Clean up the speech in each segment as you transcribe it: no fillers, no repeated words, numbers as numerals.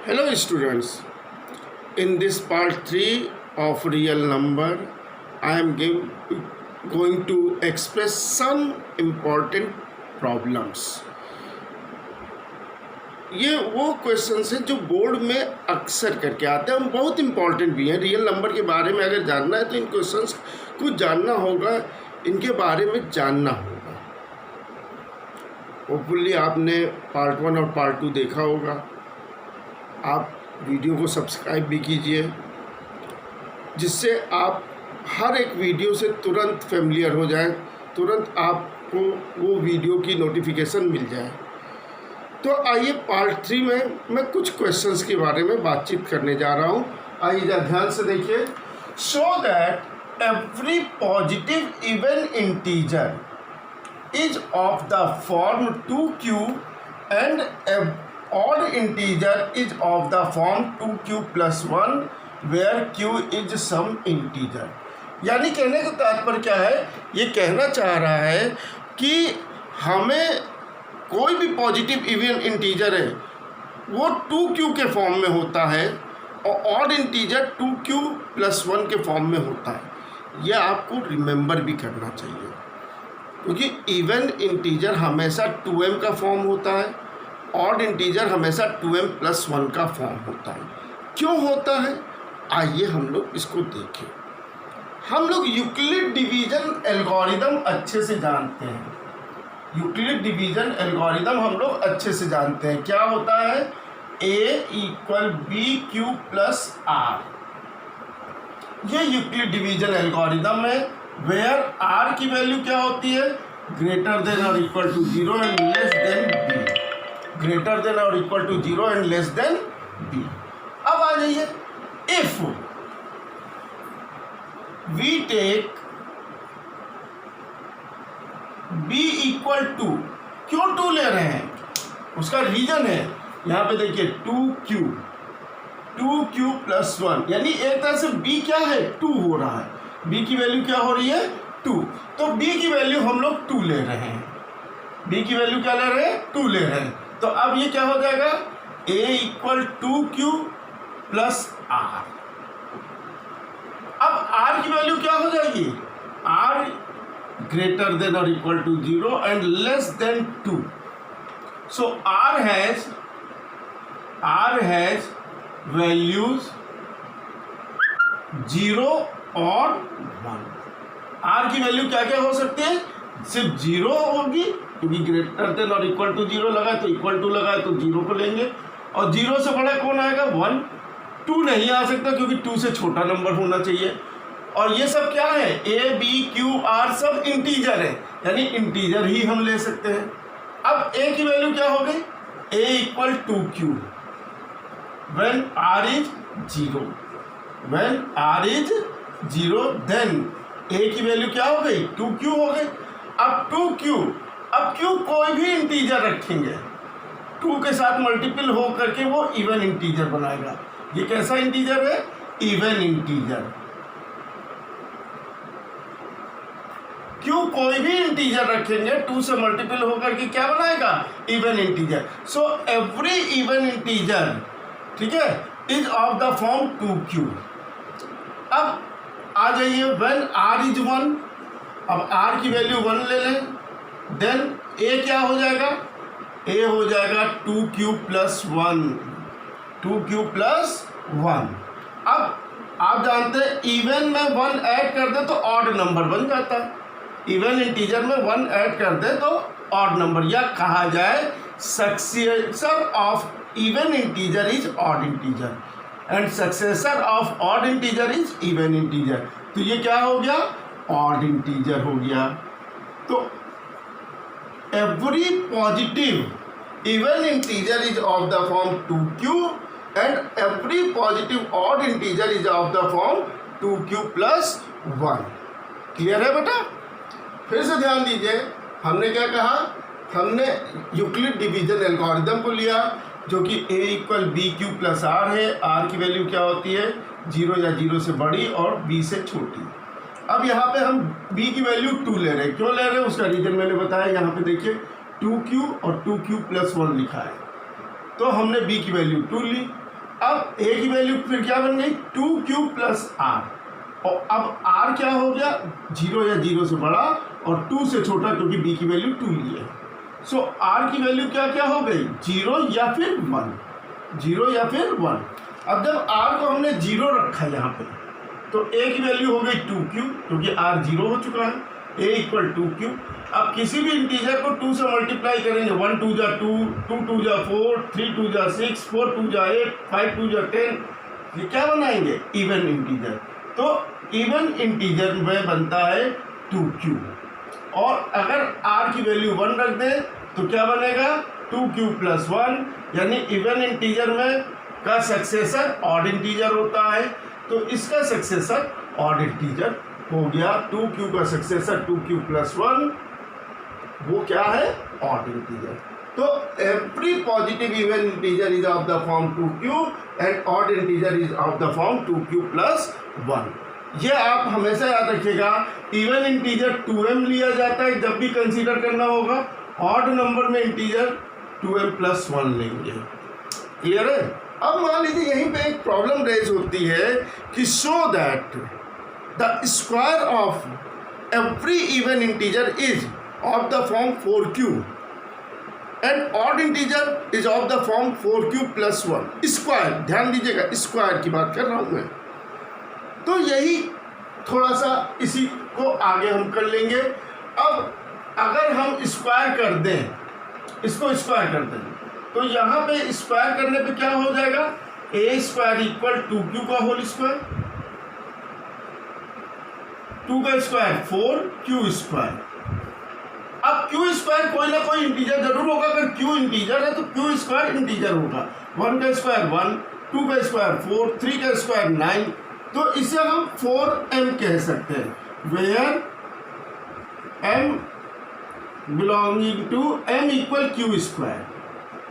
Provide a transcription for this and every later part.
Hello students, in this part 3 of real number, I am going to express some important problems. ये वो questions हैं जो board में अक्सर करके आते हैं, बहुत इंपॉर्टेंट भी हैं। रियल नंबर के बारे में अगर जानना है तो इन क्वेश्चंस को जानना होगा, इनके बारे में जानना होगा। होपफुली आपने पार्ट 1 और पार्ट 2 देखा होगा। आप वीडियो को सब्सक्राइब भी कीजिए, जिससे आप हर एक वीडियो से तुरंत फेमिलियर हो जाएं, तुरंत आपको वो वीडियो की नोटिफिकेशन मिल जाए। तो आइए पार्ट 3 में मैं कुछ क्वेश्चंस के बारे में बातचीत करने जा रहा हूँ। आइए ध्यान से देखिए। Show that every positive even integer is of the form 2q and odd integer is of the form 2q plus 1 where q is some integer। यानी कहने का तात्पर्य क्या है, ये कहना चाह रहा है कि हमें कोई भी पॉजिटिव इवन इंटीजर है वो 2q के फॉर्म में होता है और ऑड इंटीजर 2q plus 1 के फॉर्म में होता है। यह आपको रिमेंबर भी करना चाहिए, क्योंकि इवन इंटीजर हमेशा 2m का फॉर्म होता है, ऑड इंटीजर हमेशा 2m plus 1 का फॉर्म होता है। क्यों होता है, आइए हम लोग इसको देखें। हम लोग यूक्लिड डिवीजन एल्गोरिदम अच्छे से जानते हैं। यूक्लिड डिवीजन एल्गोरिदम हम लोग अच्छे से जानते हैं। क्या होता है, a = bq + r। ये यूक्लिड डिवीजन एल्गोरिदम है, वेयर r की वैल्यू क्या होती है, ग्रेटर देन और equal to 0 and less than b। Greater than और equal to 0 and less than b। अब आ जाइए, इफ वी टेक b = 2, क्यों 2 ले रहे हैं, उसका रीजन है। यहां पे देखिए 2q plus 1, यानी एक तरह से b क्या है, 2 हो रहा है। b की वैल्यू क्या हो रही है, 2। तो b की वैल्यू हम लोग 2 ले रहे हैं। b की वैल्यू क्या ले रहे हैं, 2 ले रहे हैं। तो अब ये क्या हो जाएगा, a = 2q plus r। अब r की वैल्यू क्या हो जाएगी, r ग्रेटर देन और equal to 0 and less than 2। So r has values 0 और 1। r की वैल्यू क्या क्या हो सकते हैं, सिर्फ 0 होगी, क्योंकि ग्रेटर देन और इक्वल टू 0 लगा तो इक्वल टू लगा तो 0 को लेंगे, और 0 से बड़ा कौन आएगा, 1। 2 नहीं आ सकता क्योंकि 2 से छोटा नंबर होना चाहिए। और ये सब क्या है, a b q r सब इंटीजर है, यानी इंटीजर ही हम ले सकते हैं। अब a की वैल्यू क्या हो गई, a = 2q when r is 0। when r is 0 then a की वैल्यू क्या हो गई, 2q हो गई। अब 2q, अब q कोई भी इंटीजर रखेंगे, 2 के साथ मल्टीपल हो करके वो इवन इंटीजर बनाएगा। ये कैसा इंटीजर है, इवन इंटीजर। q कोई भी इंटीजर रखेंगे, 2 से मल्टीपल हो करके क्या बनाएगा, even integer. So every even integer, ठीक है, is of the form 2q। अब आ जाइए, व्हेन r is 1, अब r की वैल्यू 1 ले लें, देन a क्या हो जाएगा, a हो जाएगा 2q plus 1। 2q plus 1। अब आप जानते हैं इवन में 1 ऐड कर दे तो ऑड नंबर बन जाता है। इवन इंटीजर में 1 ऐड कर दे तो ऑड नंबर, या कहा जाए successor of even integer is odd integer and successor of odd integer is even integer. तो ये क्या हो गया, ऑड इंटीजर हो गया। तो every positive even integer is of the form 2q and every positive odd integer is of the form 2q plus 1। Clear है बेटा, फिर से ध्यान दीजिए। हमने क्या कहा, हमने यूक्लिड डिवीजन एल्गोरिदम को लिया, जो कि a = bq plus r है। r की वैल्यू क्या होती है, 0 या 0 से बड़ी और b से छोटी। अब यहाँ पे हम b की वैल्यू 2 ले रहे हैं। क्यों ले रहे हैं, उसका रीजन मैंने बताया। यहाँ पे देखिए 2q और 2q plus 1 लिखा है, तो हमने b की वैल्यू 2 ली। अब ए की वैल्यू फिर क्या बन गई 2q प्लस आर, और अब आर क्या हो गया 0 या 0 से बड़ा और 2 से छोटा, क्योंकि बी की वैल्यू 2 ली है। सो आर की वैल्यू क्या क्या हो गई 0 या फिर 1, 0 या फिर 1। अब जब आर को हमने 0 रखा यहाँ पे तो ए की वैल्यू हो गई 2q, क्योंकि आर 0 हो चुका है, ए इक्वल 2q। अब किसी भी इंटीजर को 2 से मल्टीप्लाई करेंगे, 1 2 जा 2, 2 2 जा 4, 3 2 जा 6, 4 2 जा 8, 5 2 जा 10, ये क्या बनाएंगे इवन इंटीजर। तो इवन इंटीजर में बनता है 2q, और अगर r की वैल्यू 1 रख दें तो क्या बनेगा 2q प्लस 1, यानी इवन इंटीजर में का सक्सेसर ऑड इंटीजर होता है, तो इसका सक्सेसर ऑड इंटीजर हो गया। 2q का सक्सेसर 2q प्लस 1 वो क्या है ऑड इंटीजर। तो every positive even integer is of the form 2q and odd integer is of the form 2q plus 1। ये आप हमेशा याद रखिएगा, इवन इंटीजर 2m लिया जाता है जब भी कंसीडर करना होगा, ऑड नंबर में इंटीजर 2m प्लस 1 लेंगे। क्लियर है। अब मान लीजिए यहीं पे एक प्रॉब्लम रेज होती है कि show that the square of every even integer is of the form 4q and odd integer is of the form 4q plus 1। Square, ध्यान दीजिएगा स्क्वायर की बात कर रहा हूं मैं, तो यही थोड़ा सा इसी को आगे हम कर लेंगे। अब अगर हम स्क्वायर कर दें, इसको स्क्वायर कर दें, तो यहाँ पे स्क्वायर करने पे क्या हो जाएगा ए स्क्वायर इक्वल 2q का होल स्क्वायर, 2 का स्क्वायर 4q स्क्वायर। अब q स्क्वायर कोई ना कोई इंटीजर जरूर होगा, अगर q इंटीजर है तो q स्क्वायर इंटीजर होगा। 1 का स्क्वायर 1, 2 का स्क्वायर 4, 3 का स्क्वायर 9, तो इसे हम 4m कह सकते हैं, where m belonging to m equal q square,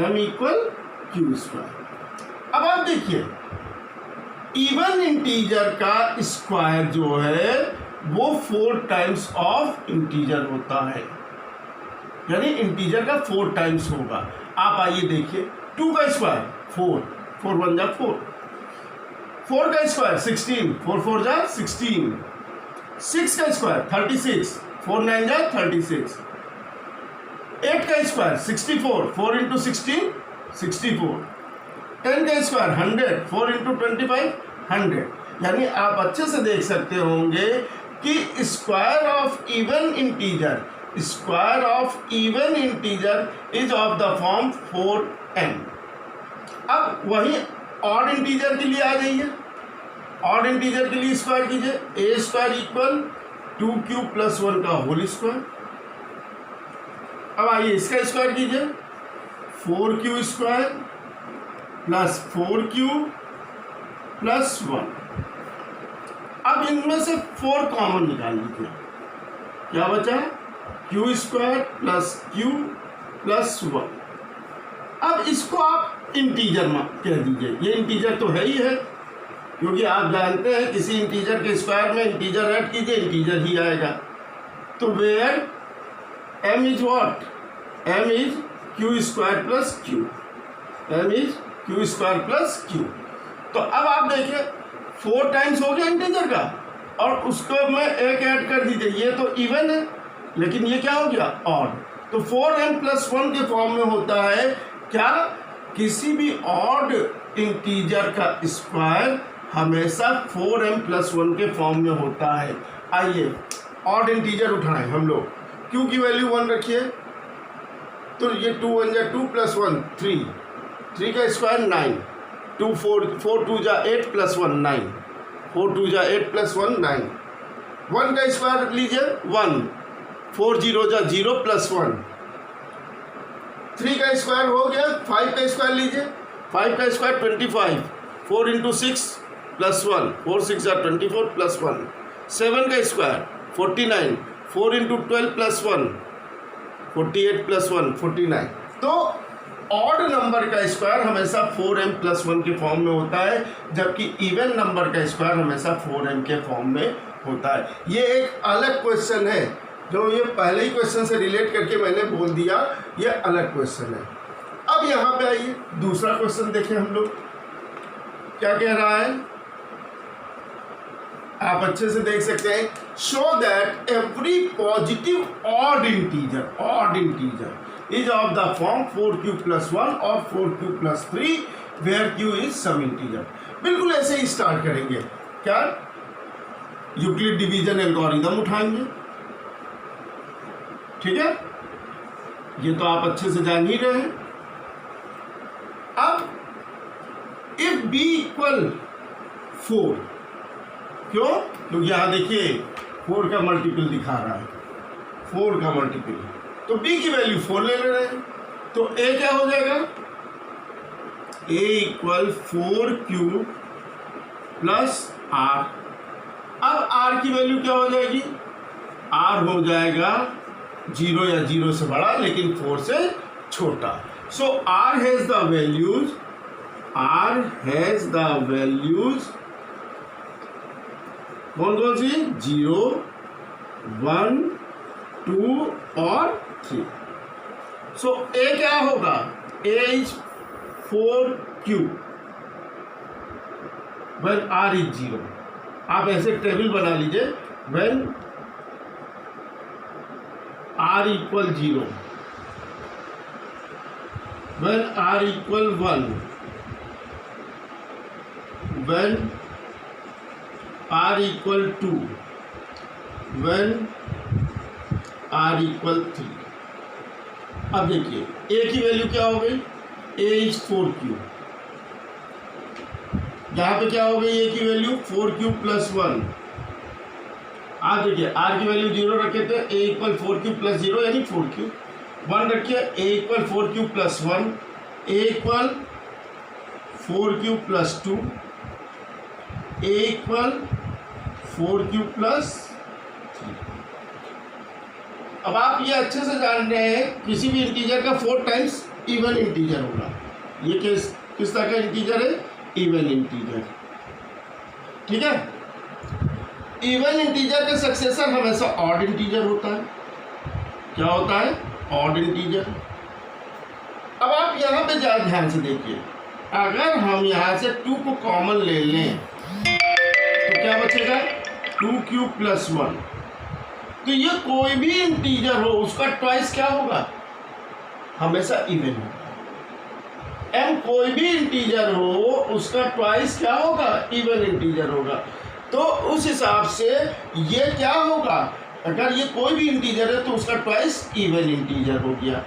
m equal q square. अब आप देखिए इवन इंटीजर का स्क्वायर जो है वो 4 टाइम्स ऑफ इंटीजर होता है, यानी इंटीजर का 4 टाइम्स होगा। आप आइए देखिए 2 का स्क्वायर 4, 4 1 जा 4, 4 का स्क्वायर 16, 4 4 जा 16, 6 का स्क्वायर 36, 4 9 जा 36, 8 का स्क्वायर 64, 4 इंटू 16 64, 10 का स्क्वायर 100, 4 इंटू 25 100। यानी आप अच्छे से देख सकते होंगे कि square of even integer, square of even integer is of the form 4m। अब वही ऑड इंटीजर के लिए आ जाइए, ऑड इंटीजर के लिए स्क्वायर कीजिए, ए स्क्वायर इक्वल 2q प्लस 1 का होल स्क्वायर। अब आइए इसका स्क्वायर कीजिए, 4q square plus 4q plus 1। अब इनमें से 4 कॉमन निकाल लीजिए, क्या बचा q square plus q plus 1। अब इसको आप इंटीजर में कह दीजिए, ये इंटीजर तो है ही है, क्योंकि आप जानते हैं किसी इंटीजर के स्क्वायर में इंटीजर ऐड कीजिए इंटीजर ही आएगा। तो where m is what, m is q square plus q, m is q square plus q। तो अब आप देखिए 4 टाइम्स हो गया इंटीजर का, और उसको मैं एक ऐड कर दीजिए, ये तो इवन है लेकिन ये क्या हो गया ऑड। तो 4m प्लस 1 के फॉर्म में होता है क्या, किसी भी ऑड इंटीजर का स्क्वायर हमेशा 4m प्लस 1 के फॉर्म में होता है। आइए ऑड इंटीजर उठाएं हम लोग, q की वैल्यू 1 रखिए, तो ये 2 1 जा 2 प्लस 1 3, 3 का स्क्वायर 9, 2 4 4 2 जा 8 प्लस 1 9, 4 2 जा 8 प्लस 1 9, 1 का स्क्वायर लीजिए 1, 4 0 जा 0 प्लस 1, 3 का स्क्वायर हो गया, 5 का स्क्वायर लीजिए, 5 का स्क्वायर 25, 4 इंटू 6 प्लस 1, 4 6 जा 24 प्लस 1, 7 का स्क्वायर 49, 4 इंटू 12 प्लस 1, 48 प्लस 1 49। तो ऑड नंबर का स्क्वायर हमेशा 4m प्लस 1 के फॉर्म में होता है, जबकि इवन नंबर का स्क्वायर हमेशा 4m के फॉर्म में होता है। ये एक अलग क्वेश्चन है, जो ये पहले ही क्वेश्चन से रिलेट करके मैंने बोल दिया, ये अलग क्वेश्चन है। अब यहाँ पे आइए दूसरा क्वेश्चन देखें हम लोग। क्या कह रहा है, आप अच्छे से देख सकते हैं, show that every positive odd integer is of the form 4q + 1 और 4q + 3 where q is some integer. बिल्कुल ऐसे ही स्टार्ट करेंगे, क्या यूक्लिड डिवीजन एल्गोरिथम उठाएंगे, ठीक है, ये तो आप अच्छे से जान ही रहे हैं। अब इफ b = 4, क्यों, क्योंकि यहां देखिए 4 का मल्टीपल दिखा रहा है, 4 का मल्टीपल, तो b की वैल्यू 4 ले रहे हैं, तो a क्या हो जाएगा, a = 4q + r। अब r की वैल्यू क्या हो जाएगी, r हो जाएगा 0 या 0 से बड़ा लेकिन 4 से छोटा। सो r हैज द वैल्यूज कौन कौन सी, 0, 1, 2 और 3। सो a क्या होगा, a is 4q when r is 0। आप ऐसे टेबल बना लीजिए, when r = 0, when r = 1, when r = 2, when r = 3। अब देखिए a की वैल्यू क्या हो गई, a is 4q, यहाँ पे क्या हो गई a की वैल्यू 4q + 1। आप देखिए r की वैल्यू 0 रखे थे, a = 4q + 0 यानी 4q, 1 रखिए, a = 4q + 1, a = 4q + 2, a = 4q + 3। अब आप ये अच्छे से जान रहे हैं, किसी भी इंटीजर का 4 टाइम्स इवन इंटीजर होगा। ये किस तरह का इंटीजर है, इवन इंटीजर, ठीक है। इवन इंटीजर का सक्सेसर हमेशा ऑड इंटीजर होता है। क्या होता है, ऑड इंटीजर। अब आप यहाँ पे ज़रा ध्यान से देखिए, अगर हम यहाँ से 2 को कॉमन ले लें तो क्या बचेगा, 2q + 1। तो ये कोई भी इंटीजर हो उसका ट्वाइस क्या होगा, हमेशा इवन होगा। m कोई भी इंटीजर हो उसका ट्वाइस क्या होगा, इवन इंटीजर होगा। तो उस हिसाब से ये क्या होगा, अगर ये कोई भी इंटीजर है तो उसका ट्वाइस इवन इंटीजर हो गया,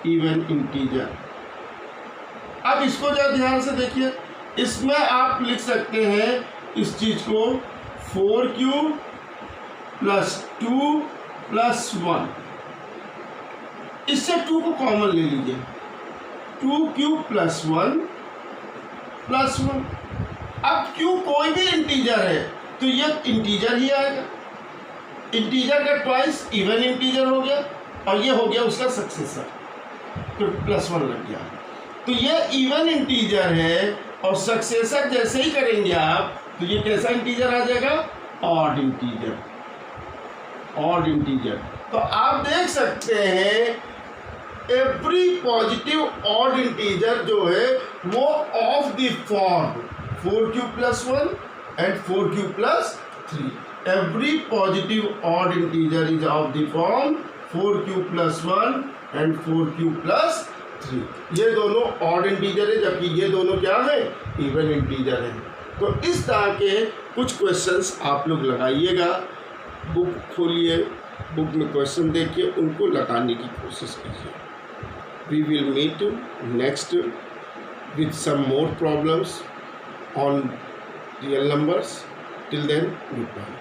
इवन इंटीजर। अब इसको जरा ध्यान से देखिए, इसमें आप लिख सकते हैं इस चीज को 4q + 2 + 1। इससे 2 को कॉमन ले लीजिए, 2q + 1 + 1। अब q कोई भी इंटीजर है तो ये इंटीजर ही आएगा, इंटीजर का ट्वाइस इवन इंटीजर हो गया, और ये हो गया उसका सक्सेसर, तो +1 लग गया। तो ये इवन इंटीजर है, और सक्सेसर जैसे ही करेंगे आप तो ये कैसा इंटीजर आ जाएगा, ऑड इंटीजर, ऑड इंटीजर। तो आप देख सकते हैं एवरी पॉजिटिव ऑड इंटीजर जो है वो of the form 4q + 1 and 4q + 3। Every positive odd integer is of the form 4q + 1 and 4q + 3। ये दोनों ऑड इंटीजर है, जबकि ये दोनों क्या है, इवन इंटीजर है। तो इस तरह के कुछ क्वेश्चंस आप लोग लगाइएगा, बुक खोलिए, बुक में क्वेश्चन देखिए, उनको लगाने की कोशिश कीजिए। We will meet next with some more problems on real numbers. Till then, goodbye.